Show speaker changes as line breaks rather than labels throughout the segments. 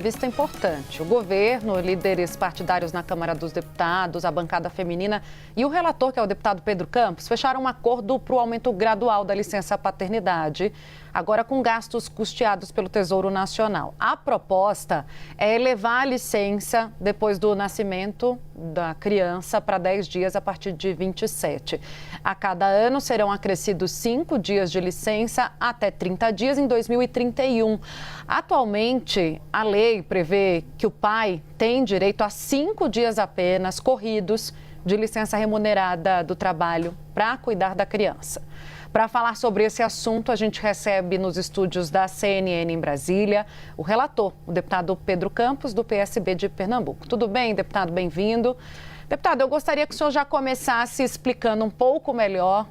Vista importante. O governo, líderes partidários na Câmara dos Deputados, a bancada feminina e o relator, que é o deputado Pedro Campos, fecharam um acordo para o aumento gradual da licença paternidade, agora com gastos custeados pelo Tesouro Nacional. A proposta é elevar a licença depois do nascimento da criança para 10 dias a partir de 27. A cada ano serão acrescidos 5 dias de licença até 30 dias em 2031. Atualmente, a lei prevê que o pai tem direito a 5 dias apenas corridos de licença remunerada do trabalho para cuidar da criança. Para falar sobre esse assunto, a gente recebe nos estúdios da CNN em Brasília o relator, o deputado Pedro Campos, do PSB de Pernambuco. Tudo bem, deputado? Bem-vindo. Deputado, eu gostaria que o senhor já começasse explicando um pouco melhor,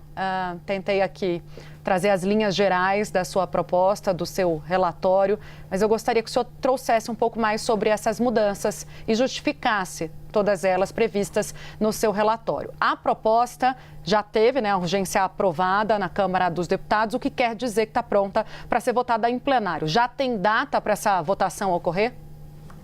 tentei aqui trazer as linhas gerais da sua proposta, do seu relatório, mas eu gostaria que o senhor trouxesse um pouco mais sobre essas mudanças e justificasse todas elas previstas no seu relatório. A proposta já teve, a urgência aprovada na Câmara dos Deputados, o que quer dizer que está pronta para ser votada em plenário. Já tem data para essa votação ocorrer?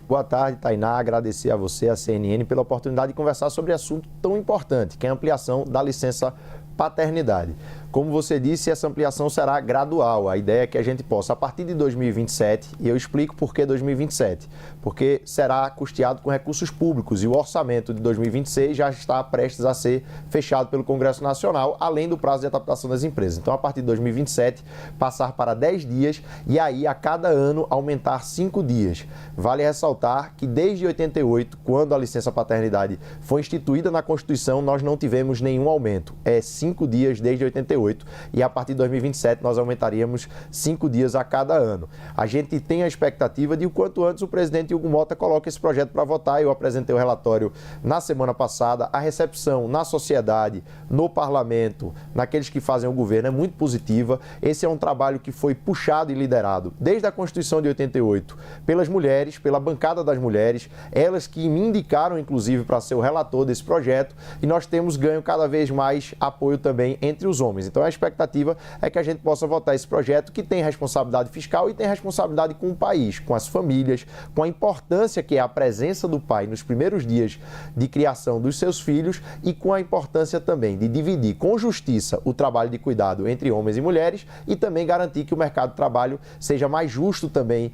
Boa tarde, Tainá. Agradecer a você, a CNN, pela oportunidade de conversar sobre assunto tão importante, que é a ampliação da licença paternidade. Como você disse, essa ampliação será gradual. A ideia é que a gente possa, a partir de 2027, e eu explico por que 2027, porque será custeado com recursos públicos e o orçamento de 2026 já está prestes a ser fechado pelo Congresso Nacional, além do prazo de adaptação das empresas. Então, a partir de 2027, passar para 10 dias e aí, a cada ano, aumentar 5 dias. Vale ressaltar que desde 88, quando a licença paternidade foi instituída na Constituição, nós não tivemos nenhum aumento. É 5 dias desde 88. E a partir de 2027 nós aumentaríamos 5 dias a cada ano. A gente tem a expectativa de o quanto antes o presidente Hugo Mota coloque esse projeto para votar. Eu apresentei o relatório na semana passada. A recepção na sociedade, no parlamento, naqueles que fazem o governo é muito positiva. Esse é um trabalho que foi puxado e liderado desde a Constituição de 88 pelas mulheres, pela bancada das mulheres, elas que me indicaram inclusive para ser o relator desse projeto, e nós temos ganho cada vez mais apoio também entre os homens. Então a expectativa é que a gente possa votar esse projeto que tem responsabilidade fiscal e tem responsabilidade com o país, com as famílias, com a importância que é a presença do pai nos primeiros dias de criação dos seus filhos e com a importância também de dividir com justiça o trabalho de cuidado entre homens e mulheres e também garantir que o mercado de trabalho seja mais justo também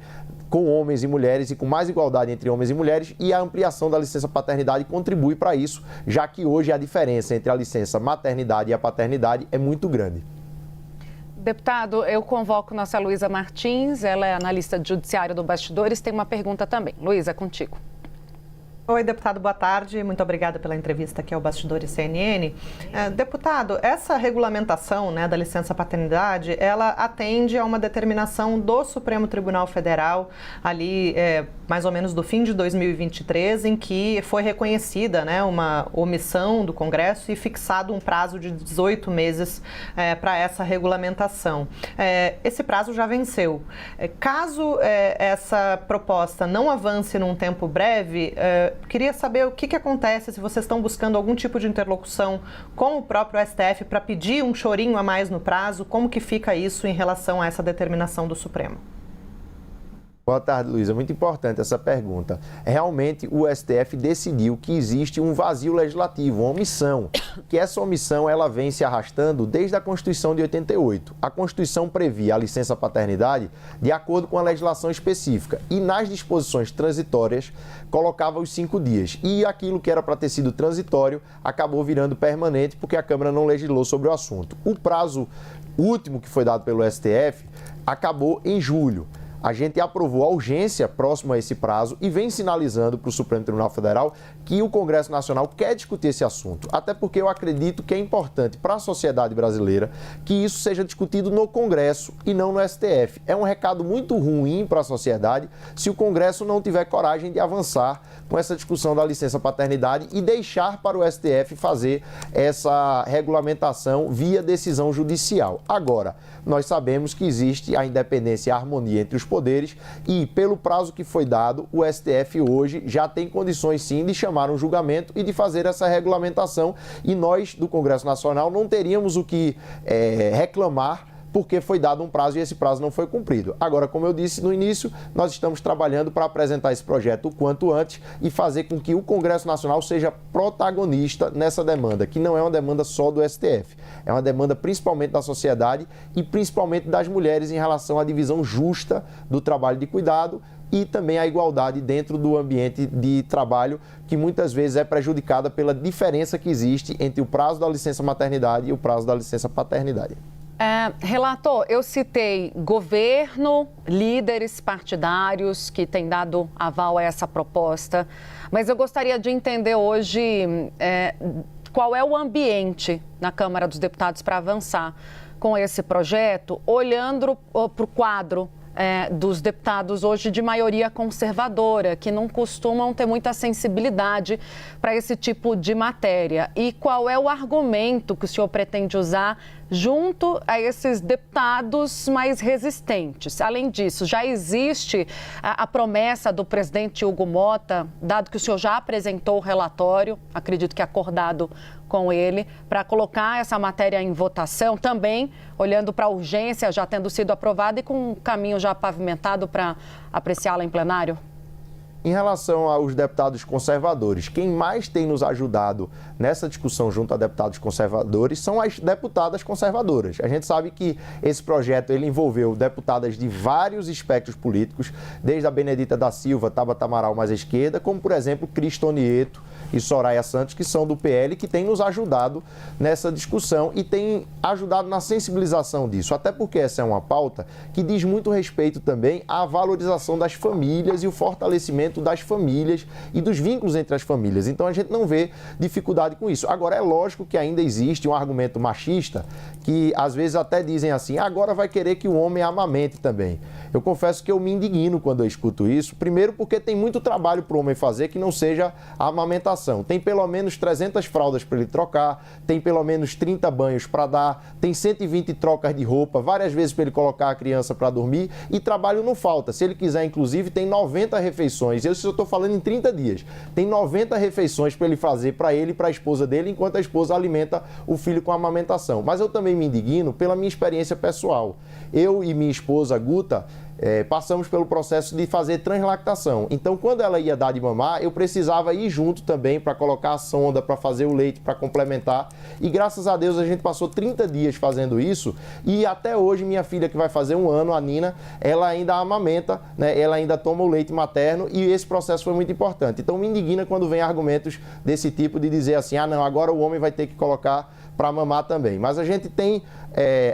com homens e mulheres e com mais igualdade entre homens e mulheres, e a ampliação da licença paternidade contribui para isso, já que hoje a diferença entre a licença maternidade e a paternidade é muito grande.
Deputado, eu convoco nossa Luísa Martins, ela é analista de judiciário do Bastidores, tem uma pergunta também. Luísa, contigo.
Oi, deputado, boa tarde. Muito obrigada pela entrevista aqui ao Bastidores CNN. Deputado, essa regulamentação da licença paternidade, ela atende a uma determinação do Supremo Tribunal Federal, ali mais ou menos do fim de 2023, em que foi reconhecida uma omissão do Congresso e fixado um prazo de 18 meses para essa regulamentação. Esse prazo já venceu. Caso essa proposta não avance num tempo breve, queria saber o que acontece, se vocês estão buscando algum tipo de interlocução com o próprio STF para pedir um chorinho a mais no prazo, como que fica isso em relação a essa determinação do Supremo?
Boa tarde, Luísa. Muito importante essa pergunta. Realmente, o STF decidiu que existe um vazio legislativo, uma omissão, que essa omissão ela vem se arrastando desde a Constituição de 88. A Constituição previa a licença paternidade de acordo com a legislação específica e nas disposições transitórias colocava os 5 dias. E aquilo que era para ter sido transitório acabou virando permanente porque a Câmara não legislou sobre o assunto. O prazo último que foi dado pelo STF acabou em julho. A gente aprovou a urgência próximo a esse prazo e vem sinalizando para o Supremo Tribunal Federal que o Congresso Nacional quer discutir esse assunto. Até porque eu acredito que é importante para a sociedade brasileira que isso seja discutido no Congresso e não no STF. É um recado muito ruim para a sociedade se o Congresso não tiver coragem de avançar com essa discussão da licença paternidade e deixar para o STF fazer essa regulamentação via decisão judicial. Agora, nós sabemos que existe a independência e a harmonia entre os poderes e, pelo prazo que foi dado, o STF hoje já tem condições sim de chamar um julgamento e de fazer essa regulamentação, e nós do Congresso Nacional não teríamos o que reclamar porque foi dado um prazo e esse prazo não foi cumprido. Agora, como eu disse no início, nós estamos trabalhando para apresentar esse projeto o quanto antes e fazer com que o Congresso Nacional seja protagonista nessa demanda, que não é uma demanda só do STF, é uma demanda principalmente da sociedade e principalmente das mulheres em relação à divisão justa do trabalho de cuidado e também a igualdade dentro do ambiente de trabalho, que muitas vezes é prejudicada pela diferença que existe entre o prazo da licença maternidade e o prazo da licença paternidade.
Relator, eu citei governo, líderes partidários que têm dado aval a essa proposta, mas eu gostaria de entender hoje qual é o ambiente na Câmara dos Deputados para avançar com esse projeto, olhando para o quadro dos deputados hoje de maioria conservadora, que não costumam ter muita sensibilidade para esse tipo de matéria. E qual é o argumento que o senhor pretende usar junto a esses deputados mais resistentes? Além disso, já existe a promessa do presidente Hugo Mota, dado que o senhor já apresentou o relatório, acredito que acordado com ele, para colocar essa matéria em votação, também olhando para a urgência já tendo sido aprovada e com um caminho já pavimentado para apreciá-la em plenário?
Em relação aos deputados conservadores, quem mais tem nos ajudado nessa discussão junto a deputados conservadores são as deputadas conservadoras. A gente sabe que esse projeto ele envolveu deputadas de vários espectros políticos, desde a Benedita da Silva, Tabata Amaral mais à esquerda, como por exemplo Cristonieto e Soraya Santos, que são do PL, que têm nos ajudado nessa discussão e têm ajudado na sensibilização disso, até porque essa é uma pauta que diz muito respeito também à valorização das famílias e o fortalecimento das famílias e dos vínculos entre as famílias. Então a gente não vê dificuldade com isso. Agora é lógico que ainda existe um argumento machista que às vezes até dizem assim, agora vai querer que o homem amamente também. Eu confesso que eu me indigno quando eu escuto isso, primeiro porque tem muito trabalho para o homem fazer que não seja a amamentação. Tem pelo menos 300 fraldas para ele trocar, tem pelo menos 30 banhos para dar, tem 120 trocas de roupa, várias vezes para ele colocar a criança para dormir e trabalho não falta. Se ele quiser, inclusive, tem 90 refeições. Eu estou falando em 30 dias. Tem 90 refeições para ele fazer para ele e para a esposa dele, enquanto a esposa alimenta o filho com a amamentação. Mas eu também me indigno pela minha experiência pessoal. Eu e minha esposa, Guta, passamos pelo processo de fazer translactação. Então, quando ela ia dar de mamar, eu precisava ir junto também para colocar a sonda, para fazer o leite, para complementar. E graças a Deus a gente passou 30 dias fazendo isso e até hoje minha filha, que vai fazer 1 ano, a Nina, ela ainda amamenta, né? Ela ainda toma o leite materno e esse processo foi muito importante. Então, me indigna quando vem argumentos desse tipo de dizer assim, ah não, agora o homem vai ter que colocar para mamar também. Mas a gente tem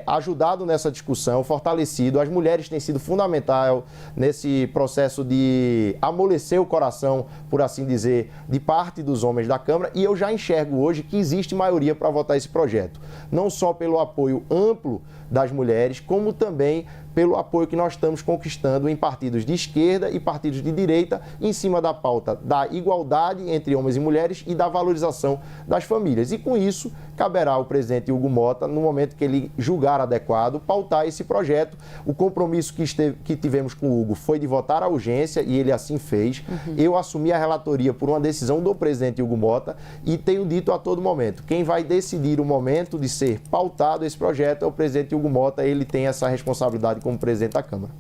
ajudado nessa discussão, fortalecido. As mulheres têm sido fundamental nesse processo de amolecer o coração, por assim dizer, de parte dos homens da Câmara. E eu já enxergo hoje que existe maioria para votar esse projeto. Não só pelo apoio amplo das mulheres, como também pelo apoio que nós estamos conquistando em partidos de esquerda e partidos de direita, em cima da pauta da igualdade entre homens e mulheres e da valorização das famílias. E com isso, caberá ao presidente Hugo Mota, no momento que ele julgar adequado, pautar esse projeto. O compromisso que tivemos com o Hugo foi de votar a urgência e ele assim fez. Eu assumi a relatoria por uma decisão do presidente Hugo Mota e tenho dito a todo momento, quem vai decidir o momento de ser pautado esse projeto é o presidente Hugo Mota, ele tem essa responsabilidade como presidente da Câmara.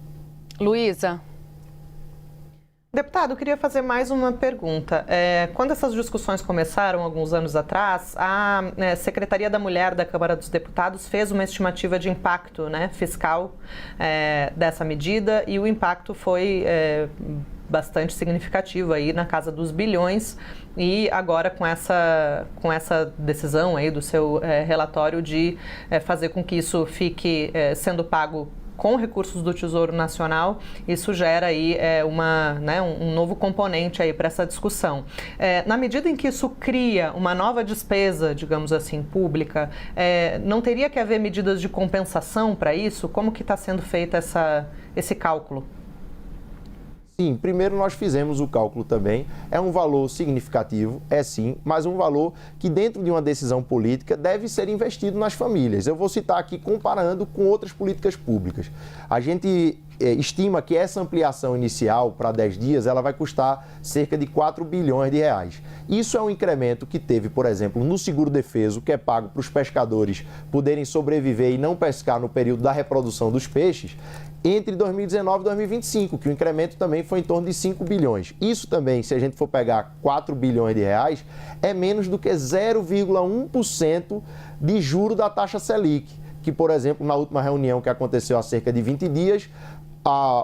Luísa.
Deputado, eu queria fazer mais uma pergunta. Quando essas discussões começaram, alguns anos atrás, a Secretaria da Mulher da Câmara dos Deputados fez uma estimativa de impacto, né, fiscal dessa medida e o impacto foi bastante significativo, aí na casa dos bilhões. E agora com essa decisão aí do seu relatório de fazer com que isso fique sendo pago com recursos do Tesouro Nacional, isso gera aí um novo componente aí para essa discussão. Na medida em que isso cria uma nova despesa, digamos assim, pública, não teria que haver medidas de compensação para isso? Como que está sendo feito esse cálculo?
Sim, primeiro nós fizemos o cálculo também, é um valor significativo, sim, mas um valor que dentro de uma decisão política deve ser investido nas famílias. Eu vou citar aqui comparando com outras políticas públicas. A gente estima que essa ampliação inicial para 10 dias ela vai custar cerca de 4 bilhões de reais. Isso é um incremento que teve, por exemplo, no seguro-defeso, que é pago para os pescadores poderem sobreviver e não pescar no período da reprodução dos peixes, entre 2019 e 2025, que o incremento também foi em torno de 5 bilhões. Isso também, se a gente for pegar 4 bilhões de reais, é menos do que 0,1% de juro da taxa Selic, que, por exemplo, na última reunião que aconteceu há cerca de 20 dias,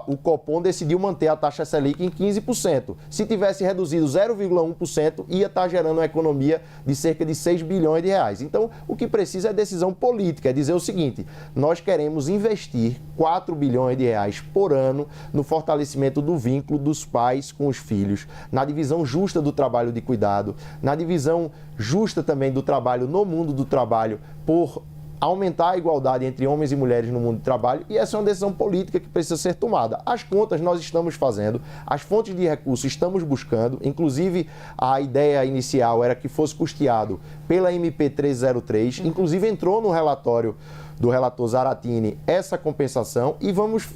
o Copom decidiu manter a taxa Selic em 15%. Se tivesse reduzido 0,1%, ia estar gerando uma economia de cerca de 6 bilhões de reais. Então, o que precisa é decisão política, é dizer o seguinte: nós queremos investir 4 bilhões de reais por ano no fortalecimento do vínculo dos pais com os filhos, na divisão justa do trabalho de cuidado, na divisão justa também do trabalho no mundo do trabalho, por aumentar a igualdade entre homens e mulheres no mundo do trabalho, e essa é uma decisão política que precisa ser tomada. As contas nós estamos fazendo, as fontes de recursos estamos buscando, inclusive a ideia inicial era que fosse custeado pela MP 303, inclusive entrou no relatório do relator Zaratini essa compensação, e vamos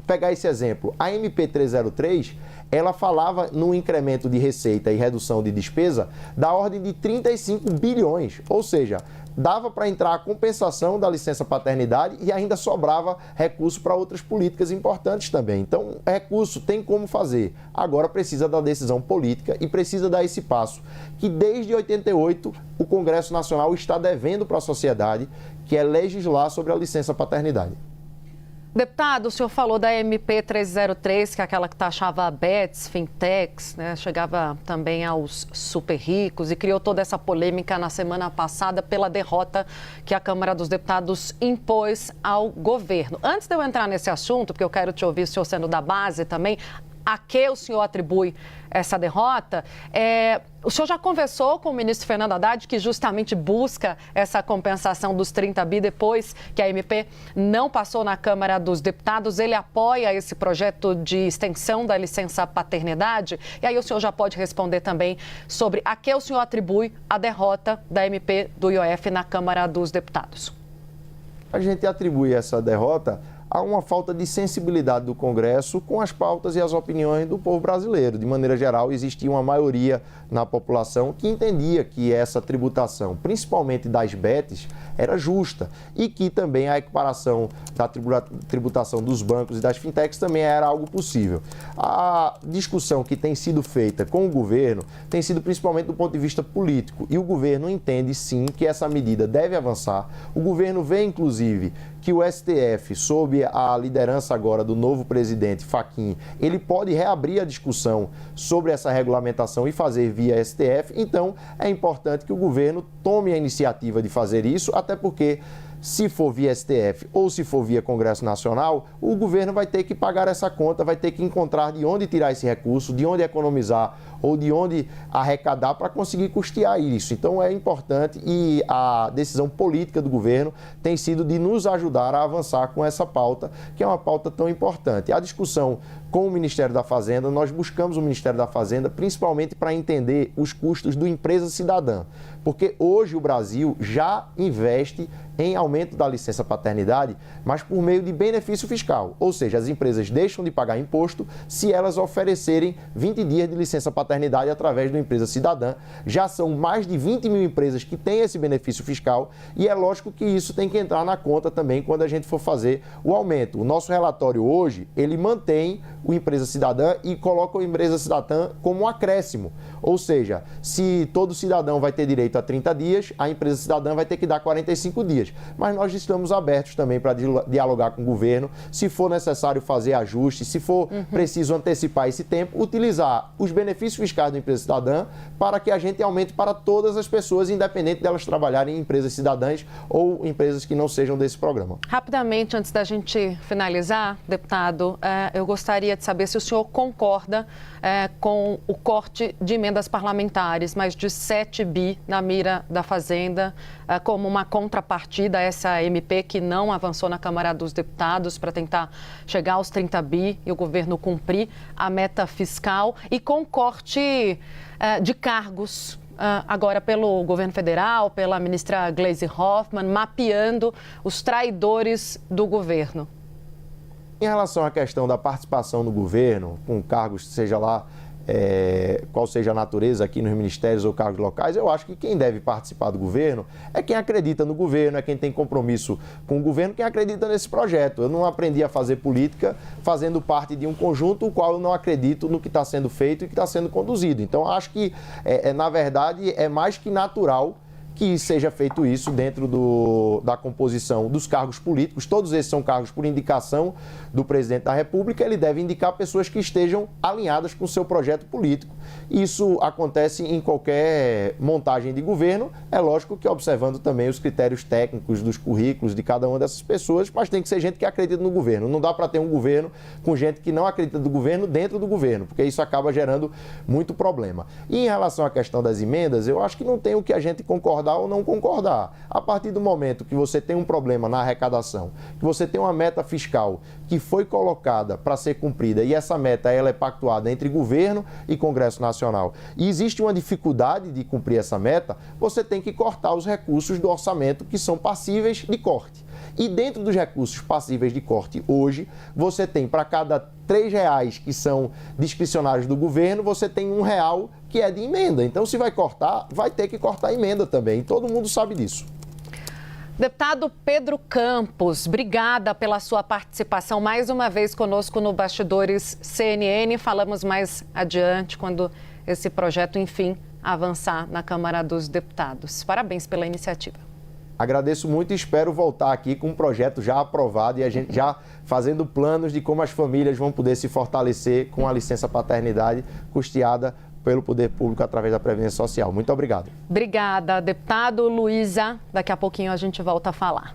pegar esse exemplo. A MP 303, ela falava no incremento de receita e redução de despesa da ordem de 35 bilhões, ou seja, dava para entrar a compensação da licença paternidade e ainda sobrava recurso para outras políticas importantes também. Então, recurso tem como fazer. Agora precisa da decisão política e precisa dar esse passo, que desde 88 o Congresso Nacional está devendo para a sociedade, que é legislar sobre a licença paternidade.
Deputado, o senhor falou da MP 303, que é aquela que taxava bets, fintechs, né? Chegava também aos super ricos e criou toda essa polêmica na semana passada pela derrota que a Câmara dos Deputados impôs ao governo. Antes de eu entrar nesse assunto, porque eu quero te ouvir, o senhor sendo da base também, a que o senhor atribui essa derrota? O senhor já conversou com o ministro Fernando Haddad, que justamente busca essa compensação dos 30 bi depois que a MP não passou na Câmara dos Deputados. Ele apoia esse projeto de extensão da licença paternidade? E aí o senhor já pode responder também sobre a que o senhor atribui a derrota da MP do IOF na Câmara dos Deputados.
A gente atribui essa derrota a uma falta de sensibilidade do Congresso com as pautas e as opiniões do povo brasileiro. De maneira geral, existia uma maioria na população que entendia que essa tributação, principalmente das bets, era justa e que também a equiparação da tributação dos bancos e das fintechs também era algo possível. A discussão que tem sido feita com o governo tem sido principalmente do ponto de vista político, e o governo entende sim que essa medida deve avançar. O governo vê, inclusive, que o STF, sob a liderança agora do novo presidente Fachin, ele pode reabrir a discussão sobre essa regulamentação e fazer via STF. Então, é importante que o governo tome a iniciativa de fazer isso, até porque, se for via STF ou se for via Congresso Nacional, o governo vai ter que pagar essa conta, vai ter que encontrar de onde tirar esse recurso, de onde economizar ou de onde arrecadar para conseguir custear isso. Então é importante, e a decisão política do governo tem sido de nos ajudar a avançar com essa pauta, que é uma pauta tão importante. A discussão com o Ministério da Fazenda, nós buscamos o Ministério da Fazenda principalmente para entender os custos do Empresa Cidadã, porque hoje o Brasil já investe em aumento da licença paternidade, mas por meio de benefício fiscal, ou seja, as empresas deixam de pagar imposto se elas oferecerem 20 dias de licença paternidade através do Empresa Cidadã. Já são mais de 20 mil empresas que têm esse benefício fiscal, e é lógico que isso tem que entrar na conta também quando a gente for fazer o aumento. O nosso relatório hoje, ele mantém o Empresa Cidadã e coloca o Empresa Cidadã como um acréscimo, ou seja, se todo cidadão vai ter direito a 30 dias, a Empresa Cidadã vai ter que dar 45 dias. Mas nós estamos abertos também para dialogar com o governo, se for necessário fazer ajustes, se for preciso antecipar esse tempo, utilizar os benefícios fiscais da Empresa Cidadã para que a gente aumente para todas as pessoas, independente delas trabalharem em empresas cidadãs ou empresas que não sejam desse programa.
Rapidamente, antes da gente finalizar, deputado, eu gostaria de saber se o senhor concorda com o corte de emendas parlamentares, mais de 7 bi na mira da Fazenda, como uma contrapartida a essa MP que não avançou na Câmara dos Deputados para tentar chegar aos 30 bi e o governo cumprir a meta fiscal, e com corte de cargos agora pelo governo federal, pela ministra Gleisi Hoffmann, mapeando os traidores do governo.
Em relação à questão da participação no governo, com cargos, seja lá qual seja a natureza aqui nos ministérios ou cargos locais, eu acho que quem deve participar do governo é quem acredita no governo, é quem tem compromisso com o governo, quem acredita nesse projeto. Eu não aprendi a fazer política fazendo parte de um conjunto o qual eu não acredito no que está sendo feito e que está sendo conduzido. Então, acho que, na verdade, é mais que natural que seja feito isso dentro da composição dos cargos políticos. Todos esses são cargos por indicação do presidente da República. Ele deve indicar pessoas que estejam alinhadas com o seu projeto político. Isso acontece em qualquer montagem de governo. É lógico que observando também os critérios técnicos dos currículos de cada uma dessas pessoas, mas tem que ser gente que acredita no governo. Não dá para ter um governo com gente que não acredita no governo dentro do governo, porque isso acaba gerando muito problema. E em relação à questão das emendas, eu acho que não tem o que a gente concordar ou não concordar. A partir do momento que você tem um problema na arrecadação, que você tem uma meta fiscal que foi colocada para ser cumprida e essa meta ela é pactuada entre governo e Congresso Nacional e existe uma dificuldade de cumprir essa meta, você tem que cortar os recursos do orçamento que são passíveis de corte. E dentro dos recursos passíveis de corte hoje, você tem para cada R$3 que são discricionários do governo, você tem R$1 que é de emenda. Então, se vai cortar, vai ter que cortar a emenda também. Todo mundo sabe disso.
Deputado Pedro Campos, obrigada pela sua participação mais uma vez conosco no Bastidores CNN. Falamos mais adiante quando esse projeto, enfim, avançar na Câmara dos Deputados. Parabéns pela iniciativa.
Agradeço muito e espero voltar aqui com um projeto já aprovado e a gente já fazendo planos de como as famílias vão poder se fortalecer com a licença paternidade custeada pelo poder público através da Previdência Social. Muito obrigado.
Obrigada, deputado Luísa. Daqui a pouquinho a gente volta a falar.